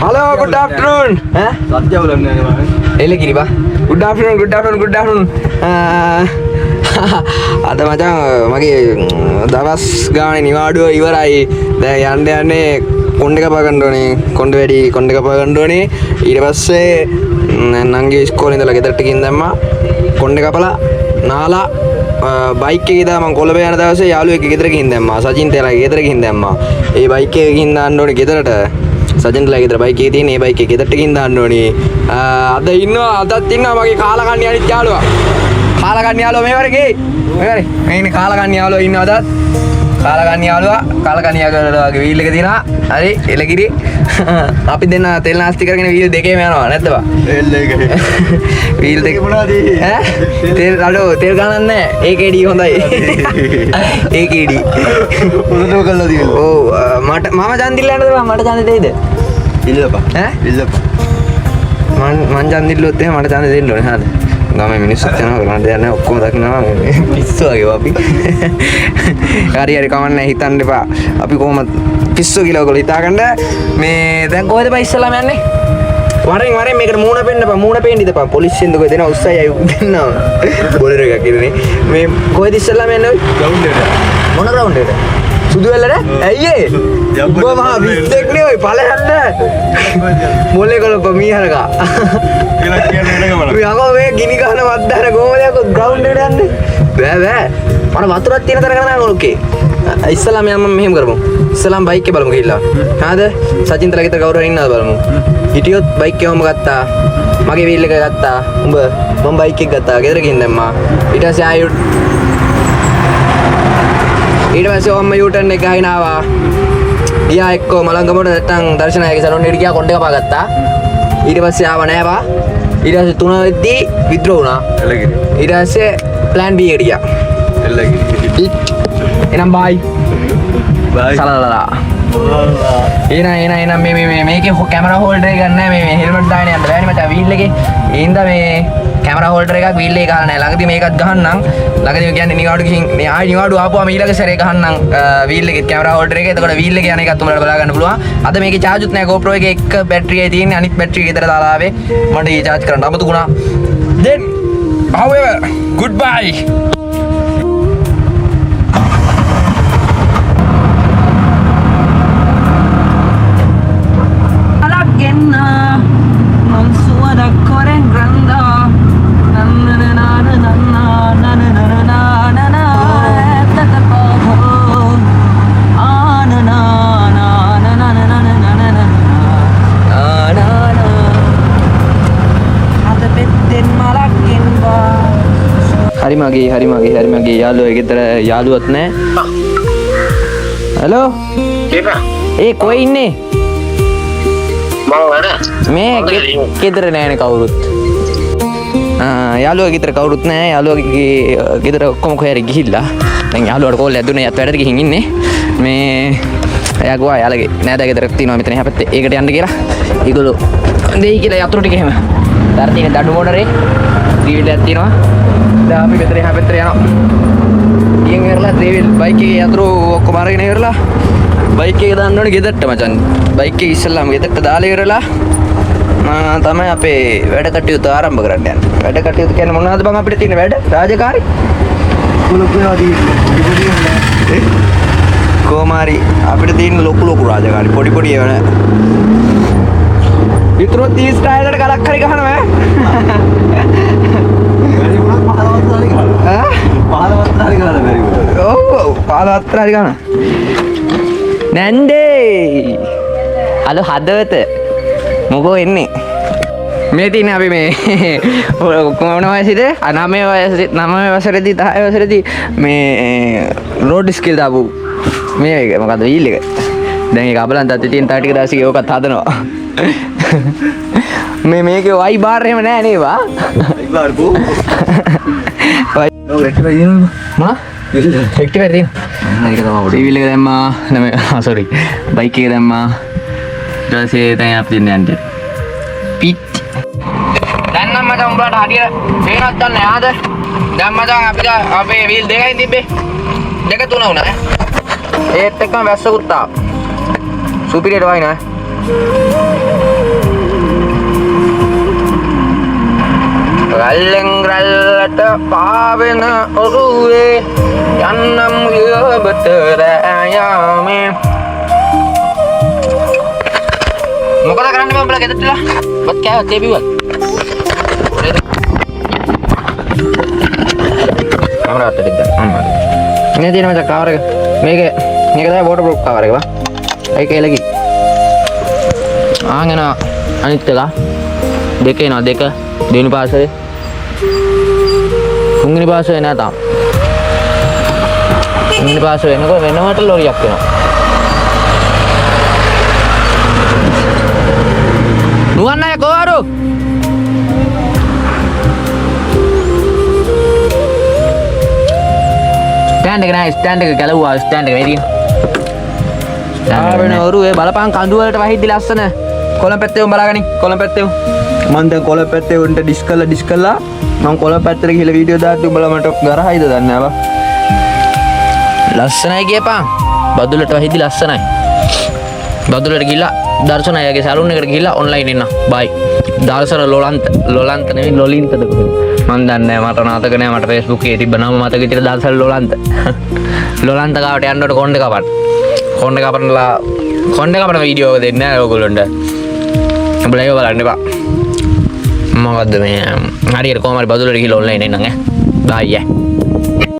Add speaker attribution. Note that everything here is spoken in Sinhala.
Speaker 1: Hello, good afternoon.
Speaker 2: සත්‍ය බලන්නේ නැහැ මම.
Speaker 1: එලගිරි බා. Good afternoon. අද මචං මගේ දවස් ගානේ නිවාඩුව ඉවරයි. දැන් යන්නේ කොණ්ඩේ කපා ගන්න ඕනේ. කොණ්ඩේ කපා ගන්න ඕනේ. ඊට පස්සේ නංගි ඉස්කෝලේ ඉඳලා ගෙදරට ගිහින් දැම්මා. කොණ්ඩේ කපලා නාලා බයික් එකේ ඉඳලා මම කොළඹ යන දවසේ යාළුවෙක් ගෙදර ගිහින් දැම්මා. සජින් තේලා ගෙදර ගිහින් දැම්මා. ඒ බයික් එකේ ගිහින් දාන්න ඕනේ ගෙදරට. සජන්ලා ගෙදර බයික් එකේ තියෙන ඒ බයික් එක ගෙදරට ගිහින් දාන්න ඕනේ. අදත් ඉන්නවා මගේ කාලකන්ණි අනිත් යාළුවා. කාලකන්ණි යාළුවා මේ වරේ මේ ඉන්නේ කාලකන්ණි යාළුවා ඉන්නවා අදත්. කාලකන්ණි යාළුවාගේ වීල් එක තියෙනවා. හරි එලගිරි. අපි දෙන්න තෙල් නාස්ති කරගෙන වීල් දෙකේම යනවා නැද්ද බා?
Speaker 2: තෙල් එකේ.
Speaker 1: වීල් දෙක
Speaker 2: මොනවද?
Speaker 1: තෙල් ගණන් නැහැ. AKD හොඳයි. AKD.
Speaker 2: මොනද කළා තියෙන්නේ?
Speaker 1: ඔව් මට මම ඡන්දිල්ල යන්නද බා? මට ඡන්දෙ දෙයිද?
Speaker 2: ඉල්ලපන්. ඉල්ලපන්.
Speaker 1: මං ඡන්දිල්ලොත් එහෙම මට ඡන්දෙ දෙන්න ඕනේ හරිද? ගමේ මිනිස්සුත් යනවා කරන්න දෙයක් නැහැ ඔක්කොම දකින්නවා පිස්සු වගේ අපි. හරි කමන්නේ හිතන්න එපා. අපි කොහොමද පිස්සු කියලා ඔයගොල්ලෝ හිතාගන්න. මේ දැන් කොහෙද බා ඉස්සලාම යන්නේ? වරෙන් මේකට මූණ පෙන්න බා. මූණ පෙන්න ඉඳපන්. පොලිසියෙන් දුක දෙනවා උස්සයි අය දෙන්නවා. බොලර් එකක් ඉන්නේ. මේ කොහෙද ඉස්සලාම යන්නේ ඔය?
Speaker 2: ග්‍රවුන්ඩ් එකට.
Speaker 1: මොන ග්‍රවුන්ඩ් එකට? සුදු වෙල්ලද? ඇයි ඒ? උඹ මහා විස්සෙක් නේ ඔය ඵලයන්ද? මොලේ කොලප මීහරකා.
Speaker 2: කියලා කියන්නේ නේද මම.
Speaker 1: අපි අකෝ මේ ගිනි ගහන වද්දාන කොහොමද යකෝ ග්‍රවුන්ඩ් එකට යන්නේ? බෑ. මට වතුරක් තියෙන තරක නෑ ඕකේ. ඉස්සලාම යන්න මෙහෙම කරමු. ඉස්සලාම බයික් එක බලමු ගිහිල්ලා. හරිද? සචින්තලා ගෙදර කවුරු හරි ඉන්නවද බලමු. හිටියොත් බයික් එකම ගත්තා. මගේ වීල් එක ගත්තා. උඹ මම බයික් එක ගත්තා. ගෙදර ගිහින් දැම්මා. ඊට පස්සේ ආයෙත් ඔම්ම යූටර්න් එක ගහගෙන ආවා. ගියා එක්කෝ මලංගමට නැත්තම් දර්ශනයගේ සැලොන් එකට ගියා කොණ්ඩේ කපා ගත්තා. ඊට පස්සේ ආව නෑ බා. ඊට පස්සේ 3 වෙද්දී විද්‍රෝ වුණා.
Speaker 2: එළගිරි.
Speaker 1: ඊට පස්සේ ප්ලෑන් B එකට ගියා.
Speaker 2: එළගිරි.
Speaker 1: එනම් බයි.
Speaker 2: බයි.
Speaker 1: සලලලා. එන මේකේ කැමරා හෝල්ඩර් එක ගන්න මේ හෙල්මට් දාගෙන යන්න බෑනේ මචං වීල් එකේ. ඒ හින්දා මේ කැමරා හෝල්ඩර් එකක් වීල් එකේ ගහලා නැහැ. ළඟදී මේකත් ගහන්නම්. ළඟදී කියන්නේ නිවාඩු ගිහින් මේ ආයි නිවාඩු ආපුවාම ඊළඟ සැරේ ගහන්නම් වීල් එකේ කැමරා හෝල්ඩර් එකේ. එතකොට වීල් එකේ යන එකත් උඹලට බලා ගන්න පුළුවන්. අද මේකේ charge උත් නැහැ. GoPro එකේ එක බැටරියයි තියෙන්නේ. අනිත් බැටරිය ගෙදර දාලා ආවේ. මට ඊ charge කරන්න අමතක වුණා. Then however goodbye. හරි මගේ යාළුවා ගෙදර යාළුවත් නැහැ. හලෝ. ඒ කොයි ඉන්නේ? මේ ගෙදර නෑනේ කවුරුත්. යාළුවා ගෙදර කවුරුත් නැහැ. යාළුවාගේ ගෙදර ඔක්කොම කොහේ ගිහිල්ලා. දැන් යාළුවාට කෝල් එකක් දුන්නා. යත් වැඩට ගිහින් ඉන්නේ. මේ එයා ගියා යාළුවගේ නෑදා ගෙදරක් තියෙනවා මෙතන එහා පැත්තේ. ඒකට යන්න කියලා. ඒගොල්ලෝ දෙයි කියලා යතුරු ටික එහෙම. දාර තියෙන දඩු මොඩරේ ත්‍රිවිලයක් තියෙනවා. දැන් අපි ගෙදර එහා පැත්තට යනවා. ඊයෙන් ඉවරලා ත්‍රිවිල් බයික් එකේ යතුරු ඔක්කොම අරගෙන ඉවරලා බයික් එක දාන්න ඕනේ ගෙදරට මචං. බයික් එක ඉස්සල්ලාම ගෙදරට දාලා ඉවරලා තමයි අපේ වැඩ කටයුතු ආරම්භ කරන්න යන්නේ. වැඩ කටයුතු කියන්නේ මොනවද බං අපිට තියෙන වැඩ? රාජකාරී. කොමාරි අපිට තියෙන ලොකු රාජකාරී පොඩි ඒවා නෑ. විතර 30 ස්ටයිලට ගලක් හරි ගහනවා ඈ. බැරි වුණත් 15 හරි ගහනවා. ඈ 15 හරි ගහනවා බැරි වුණා. ඔව් 15 හරි ගහනවා. නැන්දේ. හලෝ හදවත. මොකෝ එන්නේ? මේ තියෙන අපි මේ කොමන වයසේද? 9 වසරේදී 10 වසරේදී මේ රෝඩ් ස්කිල් දාපු මේ මොකද්ද වීල් එක. දැන් ඒක අපලන් තත්ති තියෙන තා ටික දාසික ඕකත් හදනවා. මේකේ වයි බාර් එහෙම නෑ නේවා. වයි බාර් බෝ. ඔව් එක්ක තියෙනවා. මා? එක්ටිවර් තියෙනවා. ඒක තමයි පොඩි වීල් එක දැම්මා. නෑ සෝරි. බයික් එක දැම්මා. ඊට පස්සේ දැන් අපි යන්නේ. පිට්. දැන් නම් මචං උඹට හරියට තේරෙන්නත් ගන්න යාද? දැන් මචං අපිට අපේ වීල් දෙකයි තිබ්බේ. දෙක තුන වුණා. ඒත් එක්කම වැස්සකුත් ආවා. සුපිරියට වයින් ඈ. අත පාවෙන ඔරුවේ යන්නම් ඔබට රැයාමේ මොකද කරන්නේ මම බලා ගෙදරටලා බත් කෑවත් ඒ බිව්වත් කැමරාවට දෙන්න අම්මා මේ තියෙන මචං කවර එක මේක තමයි වෝටර් ප්‍රූෆ් කවර එක බා ඒක එලකි ආගෙන අනිත් එක දෙක එනවා දෙක දෙවෙනි පාසලේ තුන්වෙනි පාසලේ නෑ තාම තුන්වෙනි පාසලේ එනකොට වෙනවට ලොරියක් එනවා නුවන් අය කොහරෝ ස්ටෑන්ඩ් එක නෑ ස්ටෑන්ඩ් එක ගැලවුවා ස්ටෑන්ඩ් එක මේ තියෙන ආවෙන ඔරුවේ බලපං කඳු වලට වහිද්දි ලස්සන කොළඹ පැත්තේ උඹ බලාගනි කොළඹ පැත්තේ මම දැන් කොළඹ පැත්තේ උන්ට ඩිස් කළා මම කොළඹ පැත්තට ගිහලා වීඩියෝ දාද්දි උඹලා මට ගරහයිද දන්නේ නැහැ බා ලස්සනයි කියපන් බදුලට වහිද්දි ලස්සනයි බදුලට ගිහලා දර්ශන අයගේ සැලුන් එකට ගිහලා ඔන්ලයින් එන්න බයි දර්ශන ලොලන්ත නෙවෙයි ලොලින්තද කොහෙද මන් දන්නේ නැහැ මට නාතක නැහැ මට Facebook එකේ තිබ්බ නම මතක විතර දර්ශන ලොලන්ත ගාවට යන්නකොට කොණ්ඩේ කපන්නලා කොණ්ඩේ කපන වීඩියෝ එක දෙන්නේ නැහැ ඔයගොල්ලන්ට උඹලා ඒව බලන්න එපා මොකද්ද මේ හරියට කොහමද බදුලට ගිහලා ඔන්ලයින් එන්න ඈ බයි